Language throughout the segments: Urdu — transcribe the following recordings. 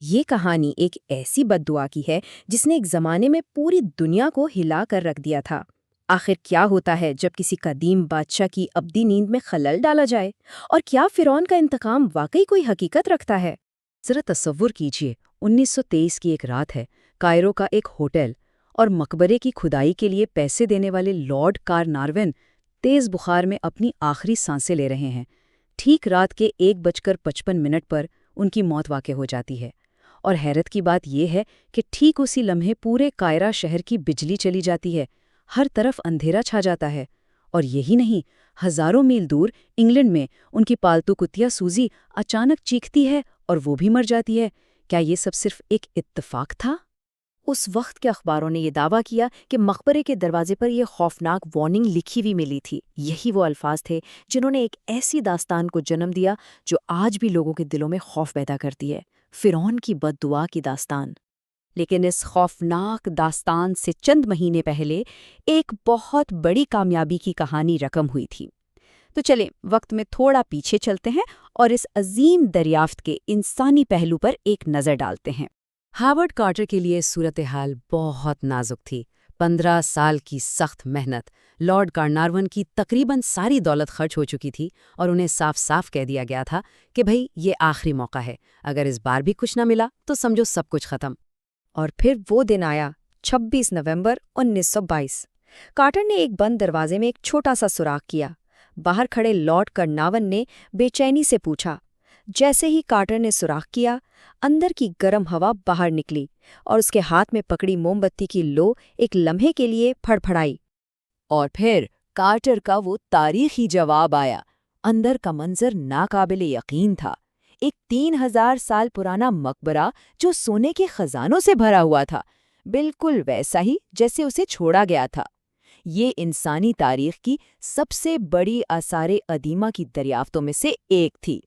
یہ کہانی ایک ایسی بددعا کی ہے جس نے ایک زمانے میں پوری دنیا کو ہلا کر رکھ دیا تھا۔ آخر کیا ہوتا ہے جب کسی قدیم بادشاہ کی ابدی نیند میں خلل ڈالا جائے؟ اور کیا فرعون کا انتقام واقعی کوئی حقیقت رکھتا ہے؟ ذرا تصور کیجئے 1923 کی ایک رات ہے، کائرو کا ایک ہوٹل، اور مقبرے کی کھدائی کے لیے پیسے دینے والے لارڈ کارنارون تیز بخار میں اپنی آخری سانسیں لے رہے ہیں۔ ٹھیک رات کے 1:55 پر ان کی موت واقع ہو جاتی ہے، اور حیرت کی بات یہ ہے کہ ٹھیک اسی لمحے پورے قاہرہ شہر کی بجلی چلی جاتی ہے، ہر طرف اندھیرا چھا جاتا ہے۔ اور یہی نہیں، ہزاروں میل دور انگلینڈ میں ان کی پالتو کتیا سوزی اچانک چیختی ہے اور وہ بھی مر جاتی ہے۔ کیا یہ سب صرف ایک اتفاق تھا؟ اس وقت کے اخباروں نے یہ دعویٰ کیا کہ مقبرے کے دروازے پر یہ خوفناک وارننگ لکھی ہوئی ملی تھی۔ یہی وہ الفاظ تھے جنہوں نے ایک ایسی داستان کو جنم دیا جو آج بھی لوگوں کے دلوں میں خوف پیدا کرتی ہے، فرعون کی بددعا کی داستان۔ لیکن اس خوفناک داستان سے چند مہینے پہلے ایک بہت بڑی کامیابی کی کہانی رقم ہوئی تھی۔ تو چلیں وقت میں تھوڑا پیچھے چلتے ہیں اور اس عظیم دریافت کے انسانی پہلو پر ایک نظر ڈالتے ہیں۔ ہاورڈ کارٹر کے لیے صورتحال بہت نازک تھی۔ 15 سال کی سخت محنت، لارڈ کارنارون کی تقریباً ساری دولت خرچ ہو چکی تھی، اور انہیں صاف صاف کہہ دیا گیا تھا کہ بھئی یہ آخری موقع ہے، اگر اس بار بھی کچھ نہ ملا تو سمجھو سب کچھ ختم۔ اور پھر وہ دن آیا، 26 نومبر 1922۔ کارٹر نے ایک بند دروازے میں ایک چھوٹا سا سوراخ کیا۔ باہر کھڑے لارڈ کارنارون نے بے چینی سے پوچھا۔ جیسے ہی کارٹر نے سوراخ کیا، اندر کی گرم ہوا باہر نکلی اور اس کے ہاتھ میں پکڑی موم بتی کی لو ایک لمحے کے لیے پھڑ پھڑائی۔ اور پھر کارٹر کا وہ تاریخی جواب آیا۔ اندر کا منظر ناقابل یقین تھا۔ ایک 3000 سال پرانا مقبرہ جو سونے کے خزانوں سے بھرا ہوا تھا، بالکل ویسا ہی جیسے اسے چھوڑا گیا تھا۔ یہ انسانی تاریخ کی سب سے بڑی آثار قدیمہ کی دریافتوں میں سے ایک تھی۔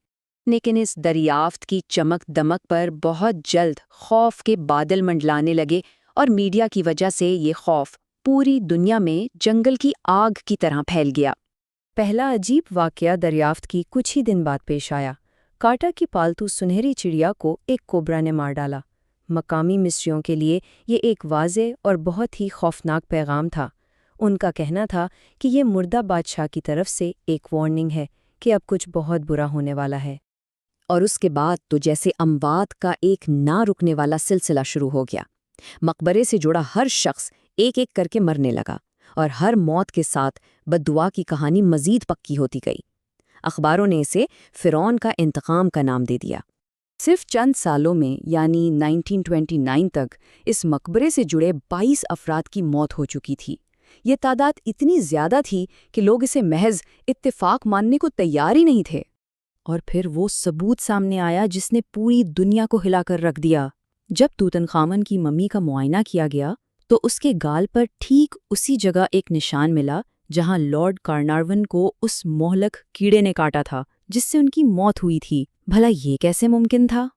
لیکن اس دریافت کی چمک دمک پر بہت جلد خوف کے بادل منڈلانے لگے، اور میڈیا کی وجہ سے یہ خوف پوری دنیا میں جنگل کی آگ کی طرح پھیل گیا۔ پہلا عجیب واقعہ دریافت کی کچھ ہی دن بعد پیش آیا۔ کارٹر کی پالتو سنہری چڑیا کو ایک کوبرا نے مار ڈالا۔ مقامی مصریوں کے لیے یہ ایک واضح اور بہت ہی خوفناک پیغام تھا۔ ان کا کہنا تھا کہ یہ مردہ بادشاہ کی طرف سے ایک وارننگ ہے کہ اب کچھ بہت برا ہونے والا ہے۔ اور اس کے بعد تو جیسے اموات کا ایک نہ رکنے والا سلسلہ شروع ہو گیا۔ مقبرے سے جڑا ہر شخص ایک ایک کر کے مرنے لگا، اور ہر موت کے ساتھ بددعا کی کہانی مزید پکی ہوتی گئی۔ اخباروں نے اسے فرعون کا انتقام کا نام دے دیا۔ صرف چند سالوں میں یعنی 1929 تک اس مقبرے سے جڑے 22 افراد کی موت ہو چکی تھی۔ یہ تعداد اتنی زیادہ تھی کہ لوگ اسے محض اتفاق ماننے کو تیار ہی نہیں تھے۔ اور پھر وہ ثبوت سامنے آیا جس نے پوری دنیا کو ہلا کر رکھ دیا۔ جب توت عنخ آمن کی ممی کا معائنہ کیا گیا تو اس کے گال پر ٹھیک اسی جگہ ایک نشان ملا جہاں لارڈ کارنارون کو اس مہلک کیڑے نے کاٹا تھا جس سے ان کی موت ہوئی تھی۔ بھلا یہ کیسے ممکن تھا؟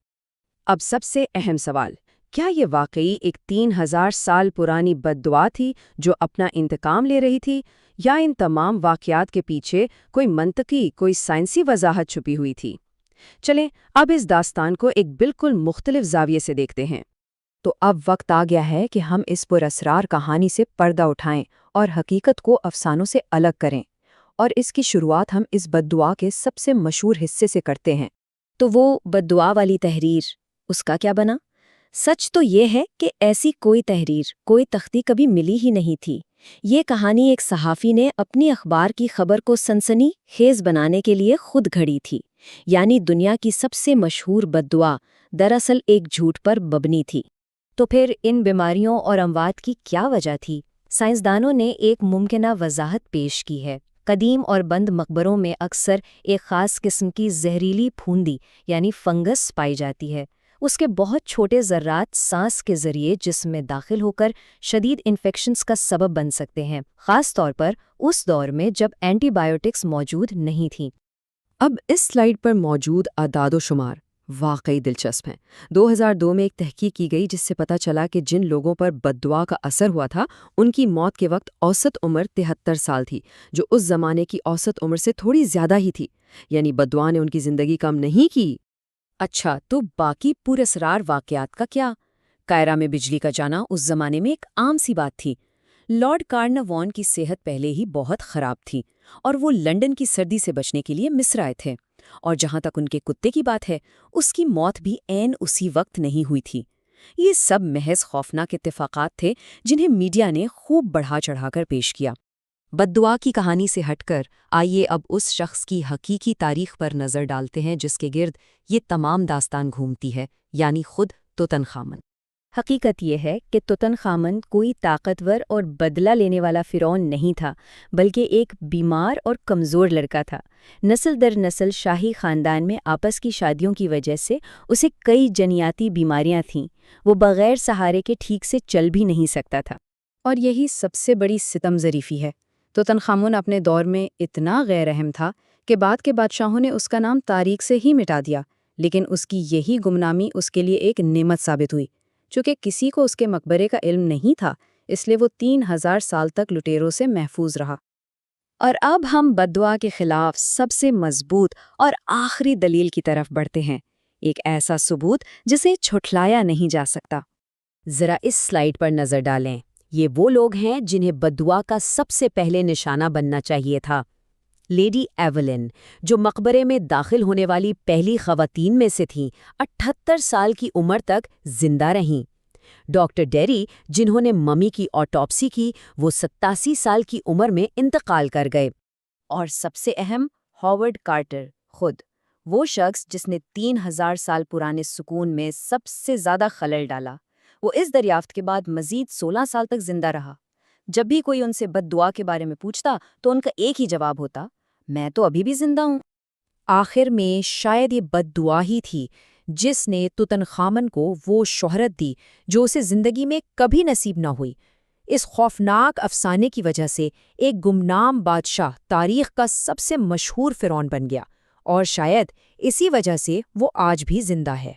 اب سب سے اہم سوال، کیا یہ واقعی ایک 3000 سال پرانی بددعا تھی جو اپنا انتقام لے رہی تھی، یا ان تمام واقعات کے پیچھے کوئی منطقی، کوئی سائنسی وضاحت چھپی ہوئی تھی؟ چلیں اب اس داستان کو ایک بالکل مختلف زاویے سے دیکھتے ہیں۔ تو اب وقت آ گیا ہے کہ ہم اس پراسرار کہانی سے پردہ اٹھائیں اور حقیقت کو افسانوں سے الگ کریں، اور اس کی شروعات ہم اس بددعا کے سب سے مشہور حصے سے کرتے ہیں۔ تو وہ بددعا والی تحریر، اس کا کیا بنا؟ سچ تو یہ ہے کہ ایسی کوئی تحریر، کوئی تختی کبھی ملی ہی نہیں تھی۔ یہ کہانی ایک صحافی نے اپنی اخبار کی خبر کو سنسنی خیز بنانے کے لیے خود گھڑی تھی۔ یعنی دنیا کی سب سے مشہور بددعا دراصل ایک جھوٹ پر مبنی تھی۔ تو پھر ان بیماریوں اور اموات کی کیا وجہ تھی؟ سائنسدانوں نے ایک ممکنہ وضاحت پیش کی ہے۔ قدیم اور بند مقبروں میں اکثر ایک خاص قسم کی زہریلی پھوندی یعنی فنگس پائی جاتی ہے۔ اس کے بہت چھوٹے ذرات سانس کے ذریعے جسم میں داخل ہو کر شدید انفیکشنز کا سبب بن سکتے ہیں، خاص طور پر اس دور میں جب اینٹی بائیوٹکس موجود نہیں تھیں۔ اب اس سلائیڈ پر موجود اعداد و شمار واقعی دلچسپ ہیں۔ 2002 میں ایک تحقیق کی گئی جس سے پتہ چلا کہ جن لوگوں پر بددعا کا اثر ہوا تھا ان کی موت کے وقت اوسط عمر 73 سال تھی، جو اس زمانے کی اوسط عمر سے تھوڑی زیادہ ہی تھی۔ یعنی بددعا نے ان کی زندگی کم نہیں کی۔ اچھا، تو باقی پراسرار واقعات کا کیا؟ قاہرہ میں بجلی کا جانا اس زمانے میں ایک عام سی بات تھی۔ لارڈ کارناوان کی صحت پہلے ہی بہت خراب تھی اور وہ لنڈن کی سردی سے بچنے کے لیے مصر آئے تھے، اور جہاں تک ان کے کتے کی بات ہے، اس کی موت بھی عین اسی وقت نہیں ہوئی تھی۔ یہ سب محض خوفناک اتفاقات تھے جنہیں میڈیا نے خوب بڑھا چڑھا کر پیش کیا۔ بد دعا کی کہانی سے ہٹ کر آئیے اب اس شخص کی حقیقی تاریخ پر نظر ڈالتے ہیں جس کے گرد یہ تمام داستان گھومتی ہے، یعنی خود توتن خامن۔ حقیقت یہ ہے کہ توتن خامن کوئی طاقتور اور بدلہ لینے والا فرعون نہیں تھا، بلکہ ایک بیمار اور کمزور لڑکا تھا۔ نسل در نسل شاہی خاندان میں آپس کی شادیوں کی وجہ سے اسے کئی جنیاتی بیماریاں تھیں۔ وہ بغیر سہارے کے ٹھیک سے چل بھی نہیں سکتا تھا۔ اور یہی سب سے بڑی ستم ظریفی ہے۔ توتن خامن اپنے دور میں اتنا غیر اہم تھا کہ بعد کے بادشاہوں نے اس کا نام تاریخ سے ہی مٹا دیا، لیکن اس کی یہی گمنامی اس کے لیے ایک نعمت ثابت ہوئی۔ چونکہ کسی کو اس کے مقبرے کا علم نہیں تھا، اس لیے وہ 3000 سال تک لٹیروں سے محفوظ رہا۔ اور اب ہم بد دعا کے خلاف سب سے مضبوط اور آخری دلیل کی طرف بڑھتے ہیں، ایک ایسا ثبوت جسے جھٹلایا نہیں جا سکتا۔ ذرا اس سلائیڈ پر نظر ڈالیں۔ یہ وہ لوگ ہیں جنہیں بد دعا کا سب سے پہلے نشانہ بننا چاہیے تھا۔ لیڈی ایولن، جو مقبرے میں داخل ہونے والی پہلی خواتین میں سے تھیں، 78 سال کی عمر تک زندہ رہیں۔ ڈاکٹر ڈیری، جنہوں نے ممی کی آٹوپسی کی، وہ 87 سال کی عمر میں انتقال کر گئے۔ اور سب سے اہم، ہاورڈ کارٹر خود، وہ شخص جس نے 3000 سال پرانے سکون میں سب سے زیادہ خلل ڈالا، وہ اس دریافت کے بعد مزید 16 سال تک زندہ رہا۔ جب بھی کوئی ان سے بد دعا کے بارے میں پوچھتا تو ان کا ایک ہی جواب ہوتا، میں تو ابھی بھی زندہ ہوں۔ آخر میں شاید یہ بد دعا ہی تھی جس نے توتن خامن کو وہ شہرت دی جو اسے زندگی میں کبھی نصیب نہ ہوئی۔ اس خوفناک افسانے کی وجہ سے ایک گمنام بادشاہ تاریخ کا سب سے مشہور فرعون بن گیا، اور شاید اسی وجہ سے وہ آج بھی زندہ ہے۔